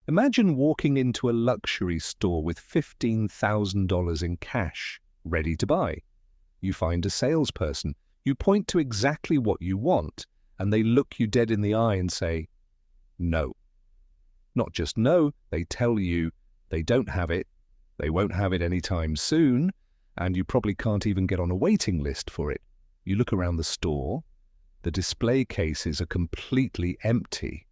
Imagine walking into a luxury store with $15,000 in cash, ready to buy. You find a salesperson. You point to exactly what you want, and they look you dead in the eye and say, no. Not just no, they tell you they don't have it, they won't have it anytime soon, and you probably can't even get on a waiting list for it. You look around the store, the display cases are completely empty.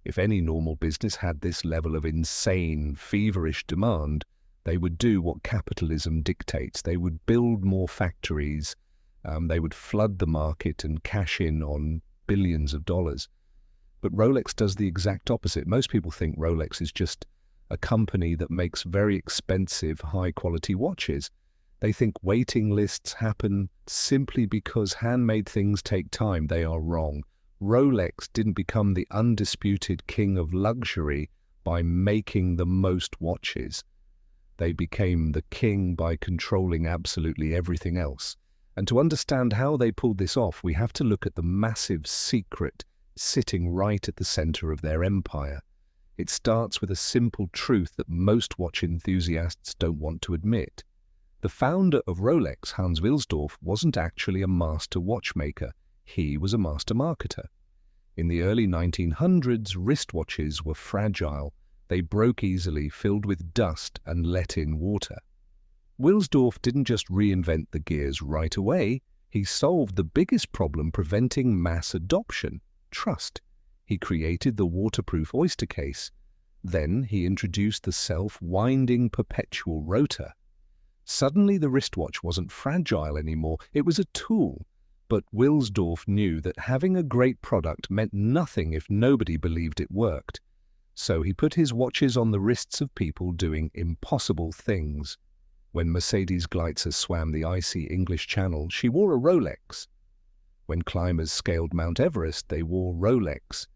If any normal business had this level of insane, feverish demand, they would do what capitalism dictates. They would build more factories, they would flood the market and cash in on billions of dollars. But Rolex does the exact opposite. Most people think Rolex is just a company that makes very expensive, high-quality watches. They think waiting lists happen simply because handmade things take time. They are wrong. Rolex didn't become the undisputed king of luxury by making the most watches. They became the king by controlling absolutely everything else. And to understand how they pulled this off, we have to look at the massive secret sitting right at the center of their empire. It starts with a simple truth that most watch enthusiasts don't want to admit. The founder of Rolex, Hans Wilsdorf, wasn't actually a master watchmaker. He was a master marketer. In the early 1900s, wristwatches were fragile. They broke easily, filled with dust and let in water. Wilsdorf didn't just reinvent the gears right away. He solved the biggest problem preventing mass adoption: trust. He created the waterproof oyster case. Then he introduced the self-winding perpetual rotor. Suddenly the wristwatch wasn't fragile anymore. It was a tool. But Wilsdorf knew that having a great product meant nothing if nobody believed it worked. So he put his watches on the wrists of people doing impossible things. When Mercedes Gleitzer swam the icy English Channel, she wore a Rolex. When climbers scaled Mount Everest, they wore Rolex.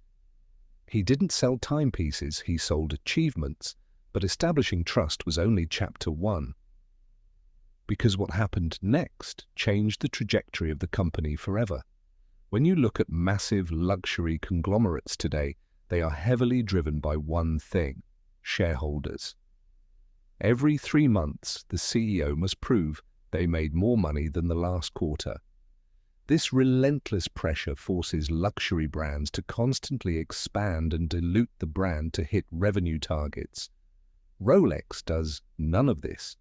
He didn't sell timepieces, he sold achievements, but establishing trust was only chapter 1. Because what happened next changed the trajectory of the company forever. When you look at massive luxury conglomerates today, they are heavily driven by one thing: shareholders. Every 3 months, the CEO must prove they made more money than the last quarter. This relentless pressure forces luxury brands to constantly expand and dilute the brand to hit revenue targets. Rolex does none of this.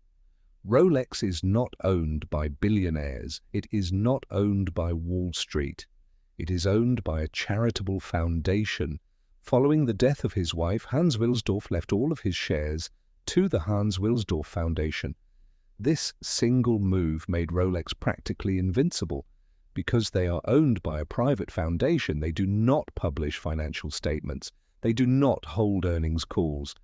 Rolex is not owned by billionaires. It is not owned by Wall Street. It is owned by a charitable foundation. Following the death of his wife, Hans Wilsdorf left all of his shares to the Hans Wilsdorf Foundation. This single move made Rolex practically invincible. Because they are owned by a private foundation, they do not publish financial statements. They do not hold earnings calls.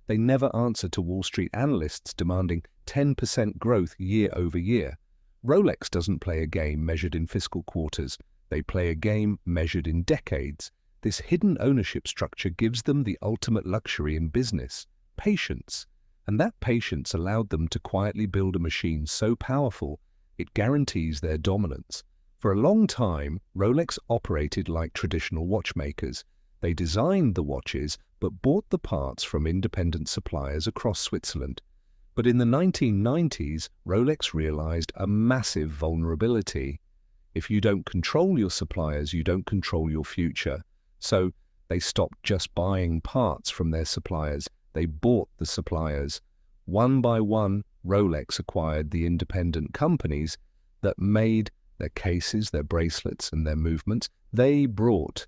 They never answer to Wall Street analysts demanding 10% growth year over year. Rolex doesn't play a game measured in fiscal quarters. They play a game measured in decades. This hidden ownership structure gives them the ultimate luxury in business: patience. And that patience allowed them to quietly build a machine so powerful it guarantees their dominance. For a long time, Rolex operated like traditional watchmakers. They designed the watches but bought the parts from independent suppliers across Switzerland. But in the 1990s, Rolex realized a massive vulnerability. If you don't control your suppliers, you don't control your future. So they stopped just buying parts from their suppliers. They bought the suppliers. One by one, Rolex acquired the independent companies that made their cases, their bracelets, and their movements. They brought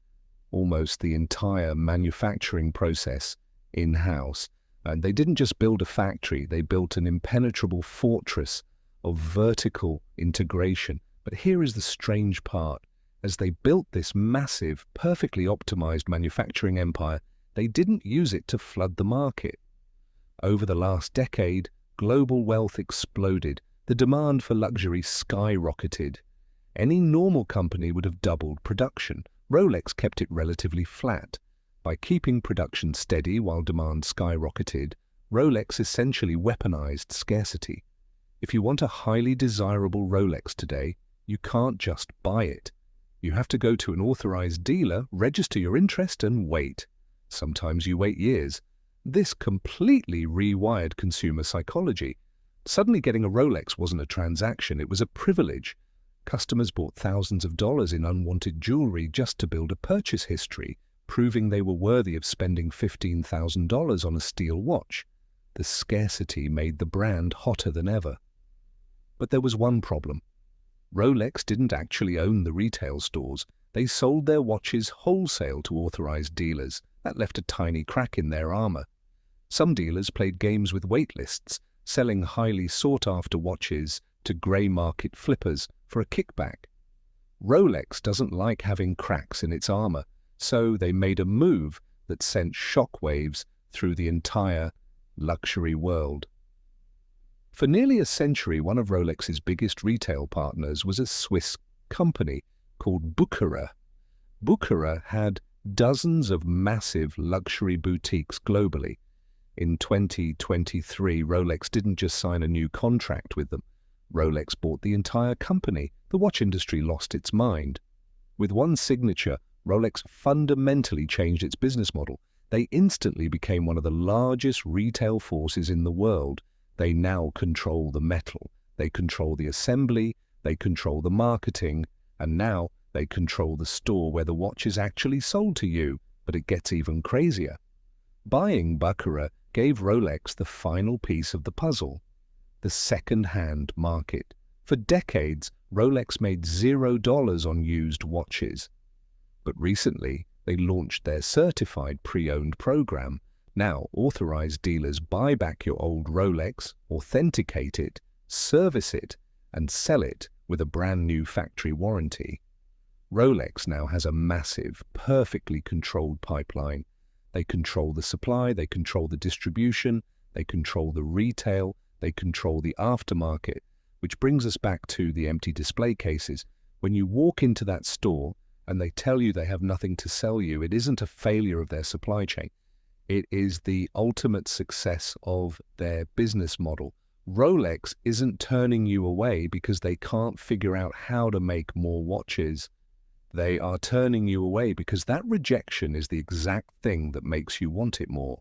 almost the entire manufacturing process in-house. And they didn't just build a factory, they built an impenetrable fortress of vertical integration. But here is the strange part. As they built this massive, perfectly optimized manufacturing empire, they didn't use it to flood the market. Over the last decade, global wealth exploded. The demand for luxury skyrocketed. Any normal company would have doubled production. Rolex kept it relatively flat. By keeping production steady while demand skyrocketed, Rolex essentially weaponized scarcity. If you want a highly desirable Rolex today, you can't just buy it. You have to go to an authorized dealer, register your interest, and wait. Sometimes you wait years. This completely rewired consumer psychology. Suddenly getting a Rolex wasn't a transaction, it was a privilege. Customers bought thousands of dollars in unwanted jewelry just to build a purchase history, proving they were worthy of spending $15,000 on a steel watch. The scarcity made the brand hotter than ever. But there was one problem. Rolex didn't actually own the retail stores. They sold their watches wholesale to authorized dealers. That left a tiny crack in their armor. Some dealers played games with wait lists, selling highly sought-after watches to grey market flippers for a kickback. Rolex doesn't like having cracks in its armor, so they made a move that sent shockwaves through the entire luxury world. For nearly a century, one of Rolex's biggest retail partners was a Swiss company called Bucherer. Bucherer had dozens of massive luxury boutiques globally. In 2023, Rolex didn't just sign a new contract with them. Rolex bought the entire company. The watch industry lost its mind. With one signature, Rolex fundamentally changed its business model. They instantly became one of the largest retail forces in the world. They now control the metal, they control the assembly, they control the marketing, and now they control the store where the watch is actually sold to you. But it gets even crazier. Buying Bucherer gave Rolex the final piece of the puzzle: the second-hand market. For decades, Rolex made $0 on used watches. But recently, they launched their certified pre-owned program. Now, authorized dealers buy back your old Rolex, authenticate it, service it, and sell it with a brand new factory warranty. Rolex now has a massive, perfectly controlled pipeline. They control the supply, they control the distribution, they control the retail, they control the aftermarket, which brings us back to the empty display cases. When you walk into that store and they tell you they have nothing to sell you, it isn't a failure of their supply chain. It is the ultimate success of their business model. Rolex isn't turning you away because they can't figure out how to make more watches. They are turning you away because that rejection is the exact thing that makes you want it more.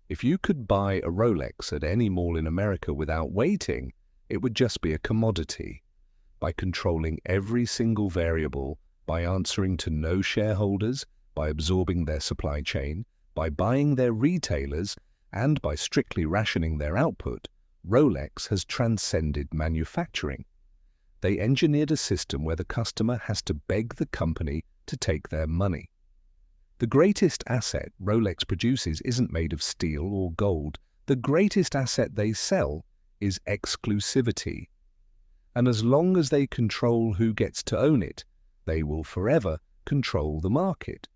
If you could buy a Rolex at any mall in America without waiting, it would just be a commodity. By controlling every single variable, by answering to no shareholders, by absorbing their supply chain, by buying their retailers, and by strictly rationing their output, Rolex has transcended manufacturing. They engineered a system where the customer has to beg the company to take their money. The greatest asset Rolex produces isn't made of steel or gold. The greatest asset they sell is exclusivity. And as long as they control who gets to own it, they will forever control the market.